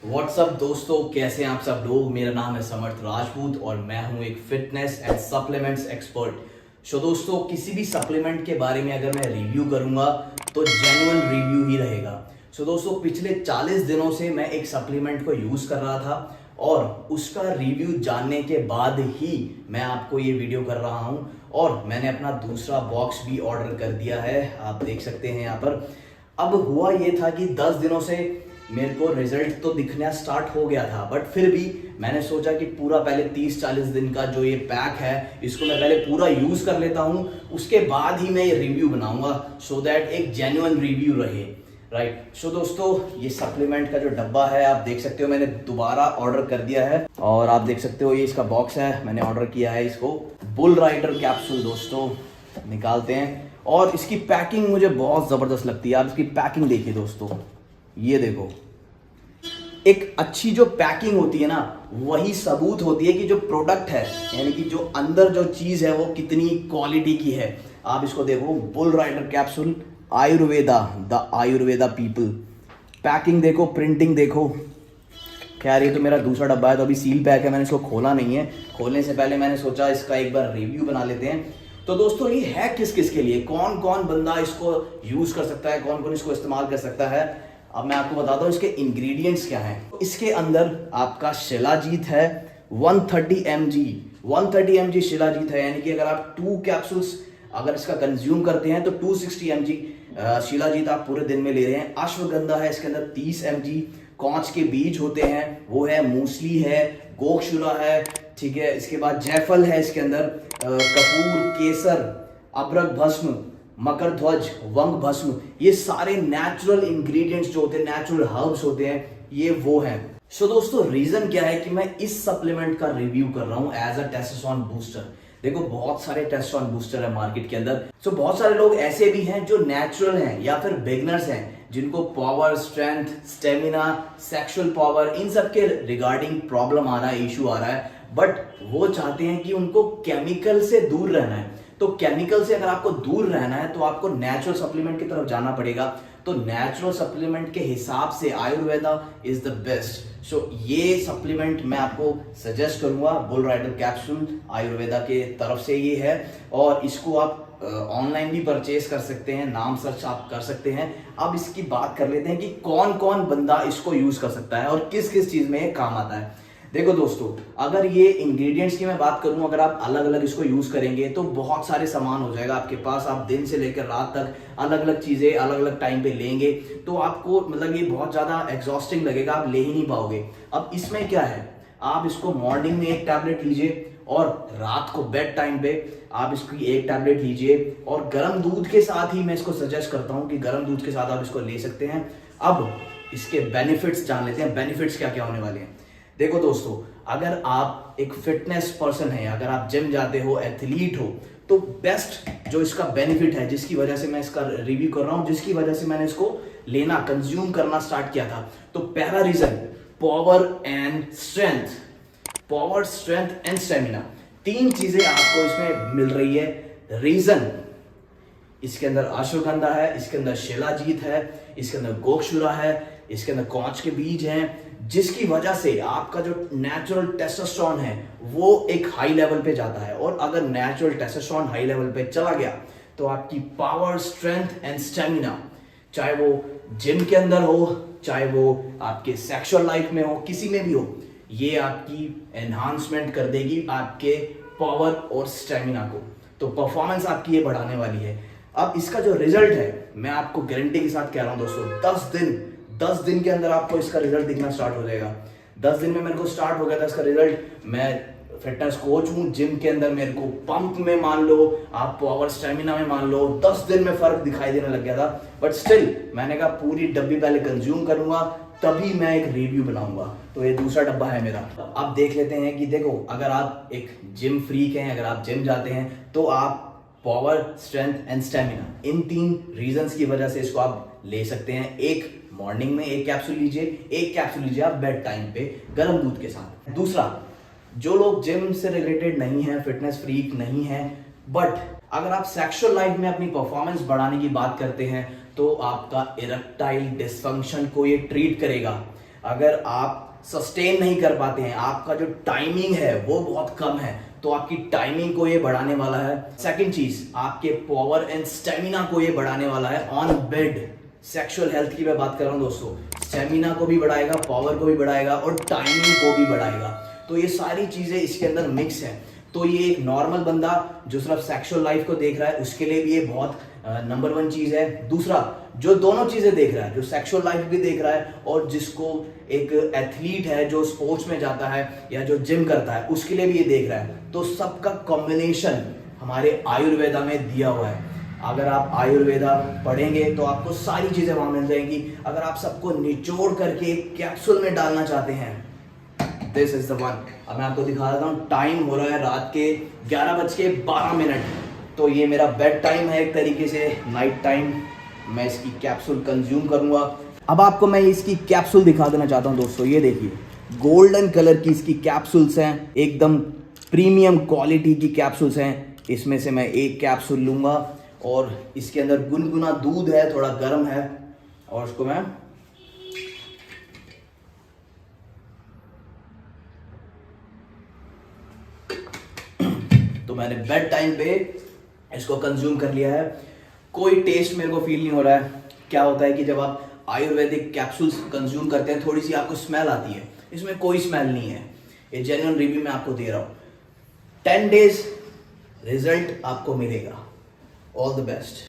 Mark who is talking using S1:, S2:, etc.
S1: WhatsApp दोस्तों, कैसे हैं आप सब लोग। मेरा नाम है समर्थ राजपूत और मैं हूं एक फिटनेस एंड सप्लीमेंट्स एक्सपर्ट। सो दोस्तों, किसी भी सप्लीमेंट के बारे में अगर मैं रिव्यू करूंगा तो जेन्युइन रिव्यू ही रहेगा। सो दोस्तों, पिछले 40 दिनों से मैं एक सप्लीमेंट को यूज कर रहा था और उसका रिव्यू जानने के बाद ही मैं आपको ये वीडियो कर रहा हूं और मैंने अपना दूसरा बॉक्स भी ऑर्डर कर दिया है, आप देख सकते हैं यहाँ पर। अब हुआ ये था कि 10 दिनों से मेरे को रिजल्ट तो दिखना स्टार्ट हो गया था, बट फिर भी मैंने सोचा कि पूरा पहले 30-40 दिन का जो ये पैक है इसको मैं पहले पूरा यूज कर लेता हूं, उसके बाद ही मैं ये रिव्यू बनाऊंगा सो दैट एक जेन्युइन रिव्यू रहे, राइट। सो दोस्तों, ये सप्लीमेंट का जो डब्बा है आप देख सकते हो, मैंने दोबारा ऑर्डर कर दिया है और आप देख सकते हो ये इसका बॉक्स है। मैंने ऑर्डर किया है इसको बुल राइडर कैप्सूल। दोस्तों निकालते हैं और इसकी पैकिंग मुझे बहुत जबरदस्त लगती है। आप इसकी पैकिंग देखिए दोस्तों, ये देखो, एक अच्छी जो पैकिंग होती है ना वही सबूत होती है कि जो प्रोडक्ट है यानी कि जो अंदर जो चीज है वो कितनी क्वालिटी की है। आप इसको देखो, bull rider capsule Ayurveda, the Ayurveda people. Packing देखो, प्रिंटिंग देखो। खैर ये तो मेरा दूसरा डब्बा है तो अभी सील पैक है, मैंने इसको खोला नहीं है। खोलने से पहले मैंने सोचा इसका एक बार रिव्यू बना लेते हैं। तो दोस्तों, ये है किस किस के लिए, कौन कौन बंदा इसको यूज कर सकता है, कौन कौन इसको इस्तेमाल कर सकता है। अब मैं आपको बताता हूँ इसके इंग्रेडिएंट्स क्या हैं। इसके अंदर आपका शिलाजीत है 130 mg, 130 mg शिलाजीत है, यानी कि अगर आप 2 कैप्सूल्स अगर इसका कंज्यूम करते हैं तो 260 mg शिलाजीत आप पूरे दिन में ले रहे हैं। अश्वगंधा है इसके अंदर 30 mg, कौच के बीज होते हैं वो है, मूसली है, गोक्षुरा है, ठीक है। इसके बाद जायफल है इसके अंदर, कपूर, केसर, अबरक भस्म, मकर ध्वज, वंग भस्म, ये सारे नेचुरल इंग्रेडिएंट्स जो होते हैं, नेचुरल हर्ब्स होते हैं, ये वो हैं। सो दोस्तों, रीजन क्या है कि मैं इस सप्लीमेंट का रिव्यू कर रहा हूं एज अ टेस्टोस्टेरोन बूस्टर। देखो, बहुत सारे टेस्टोस्टेरोन बूस्टर है मार्केट के अंदर। सो बहुत सारे लोग ऐसे भी हैं जो नेचुरल हैं या फिर बिगनर्स हैं, जिनको power, strength, stamina, sexual power, इन सब के रिगार्डिंग प्रॉब्लम आ रहा है, इशू आ रहा है, बट वो चाहते हैं कि उनको केमिकल से दूर रहना है। तो केमिकल से अगर आपको दूर रहना है तो आपको नेचुरल सप्लीमेंट की तरफ जाना पड़ेगा। तो नेचुरल सप्लीमेंट के हिसाब से आयुर्वेदा इज द बेस्ट। सो ये सप्लीमेंट मैं आपको सजेस्ट करूंगा, बुल राइडर कैप्सूल आयुर्वेदा के तरफ से ये है और इसको आप ऑनलाइन भी परचेज कर सकते हैं, नाम सर्च आप कर सकते हैं। अब इसकी बात कर लेते हैं कि कौन कौन बंदा इसको यूज कर सकता है और किस किस चीज में ये काम आता है। देखो दोस्तों, अगर ये इंग्रेडिएंट्स की मैं बात करूं, अगर आप अलग अलग इसको यूज करेंगे तो बहुत सारे सामान हो जाएगा आपके पास। आप दिन से लेकर रात तक अलग अलग चीजें अलग अलग टाइम पे लेंगे तो आपको मतलब ये बहुत ज्यादा एग्जॉस्टिंग लगेगा, आप ले ही नहीं पाओगे। अब इसमें क्या है, आप इसको मॉर्निंग में एक टैबलेट लीजिए और रात को बेड टाइम पे आप इसकी एक टैबलेट लीजिए और गर्म दूध के साथ ही मैं इसको सजेस्ट करता हूं कि गर्म दूध के साथ आप इसको ले सकते हैं। अब इसके बेनिफिट्स जान लेते हैं, बेनिफिट्स क्या क्या होने वाले हैं। देखो दोस्तों, अगर आप एक फिटनेस पर्सन है, अगर आप जिम जाते हो, एथलीट हो, तो बेस्ट जो इसका बेनिफिट है, जिसकी वजह से मैं इसका रिव्यू कर रहा हूं, जिसकी वजह से मैंने इसको लेना, कंज्यूम करना स्टार्ट किया था, तो पहला reason power and strength. Power, strength and stamina, 3 चीजें आपको इसमें मिल रही है। रीजन, इसके अंदर अश्वगंधा है, इसके अंदर शिलाजीत है, इसके अंदर गोक्षुरा है, इसके अंदर कौच के बीज हैं, जिसकी वजह से आपका जो नेचुरल टेस्टोस्टेरोन है वो एक हाई लेवल पे जाता है। और अगर नेचुरल टेस्टोस्टेरोन हाई लेवल पे चला गया तो आपकी पावर, स्ट्रेंथ एंड स्टेमिना, चाहे वो जिम के अंदर हो, चाहे वो आपके सेक्सुअल लाइफ में हो, किसी में भी हो, ये आपकी एनहांसमेंट कर देगी आपके पावर और स्टेमिना को। तो परफॉर्मेंस आपकी ये बढ़ाने वाली है। अब इसका जो रिजल्ट है मैं आपको गारंटी के साथ कह रहा हूं दोस्तों, 10 दिन के अंदर आपको इसका रिजल्ट दिखना स्टार्ट हो जाएगा। 10 दिन में मेरे को स्टार्ट हो गया था इसका रिजल्ट। मैं फिटनेस कोच हूं, जिम के अंदर मेरे को पंप में मान लो, आप पावर स्टेमिना में मान लो, 10 दिन में फर्क दिखाई देने लग गया था। बट स्टिल मैंने कहा पूरी डब्बी पहले कंज्यूम करूंगा तभी मैं एक रिव्यू बनाऊंगा। तो ये दूसरा डब्बा है मेरा। अब देख लेते हैं कि देखो, अगर आप एक जिम फ्रीक हैं, अगर आप जिम जाते हैं तो आप power, strength and stamina, in 3 reasons की वजह से इसको आप ले सकते हैं। एक मॉर्निंग में एक कैप्सूल लीजिए, एक कैप्सूल लीजिए आप बेड टाइम पे गर्म दूध के साथ। दूसरा, जो लोग जिम से रिलेटेड नहीं है, फिटनेस फ्रीक नहीं है, बट अगर आप सेक्सुअल लाइफ में अपनी परफॉर्मेंस बढ़ाने की बात करते हैं तो आपका इरेक्टाइल डिसफंक्शन को ये ट्रीट करेगा। अगर आप सस्टेन नहीं कर पाते हैं, आपका जो टाइमिंग है वो बहुत कम है, तो आपकी टाइमिंग को ये बढ़ाने वाला है। सेकंड चीज, आपके पावर एंड स्टेमिना को ये बढ़ाने वाला है ऑन बेड। सेक्सुअल हेल्थ की मैं बात कर रहा हूं दोस्तों, स्टेमिना को भी बढ़ाएगा, पावर को भी बढ़ाएगा और टाइमिंग को भी बढ़ाएगा। तो ये सारी चीजें इसके अंदर मिक्स है। तो ये एक नॉर्मल बंदा जो सिर्फ सेक्सुअल लाइफ को देख रहा है उसके लिए भी ये बहुत नंबर 1 चीज है। दूसरा, जो दोनों चीजें देख रहा है, जो सेक्सुअल लाइफ भी देख रहा है और जिसको एक एथलीट है जो स्पोर्ट्स में जाता है या जो जिम करता है उसके लिए भी ये देख रहा है, तो सबका कॉम्बिनेशन हमारे आयुर्वेदा में दिया हुआ है। अगर आप आयुर्वेदा पढ़ेंगे तो आपको सारी चीजें वहां मिल जाएंगी। अगर आप सबको निचोड़ करके एक कैप्सूल में डालना चाहते हैं, दिस इज द वन। अब मैं आपको दिखा देता हूँ, टाइम हो रहा है रात के 11:12। तो ये मेरा बेड टाइम है, एक तरीके से नाइट टाइम। मैं इसकी कैप्सूल कंज्यूम करूंगा। अब आपको मैं इसकी कैप्सूल दिखा देना चाहता हूं दोस्तों। ये देखिए, गोल्डन कलर की इसकी कैप्सूल्स हैं, एकदम प्रीमियम क्वालिटी की कैप्सूल्स हैं। इसमें से मैं एक कैप्सूल लूंगा और इसके अंदर गुनगुना दूध है, थोड़ा गर्म है, और उसको मैं तो मैंने बेड टाइम पे इसको कंज्यूम कर लिया है। कोई टेस्ट मेरे को फील नहीं हो रहा है। क्या होता है कि जब आप आयुर्वेदिक कैप्सूल्स कंज्यूम करते हैं थोड़ी सी आपको स्मेल आती है, इसमें कोई स्मेल नहीं है। ये जेन्युइन रिव्यू मैं आपको दे रहा हूं। 10 डेज रिजल्ट आपको मिलेगा। All the best.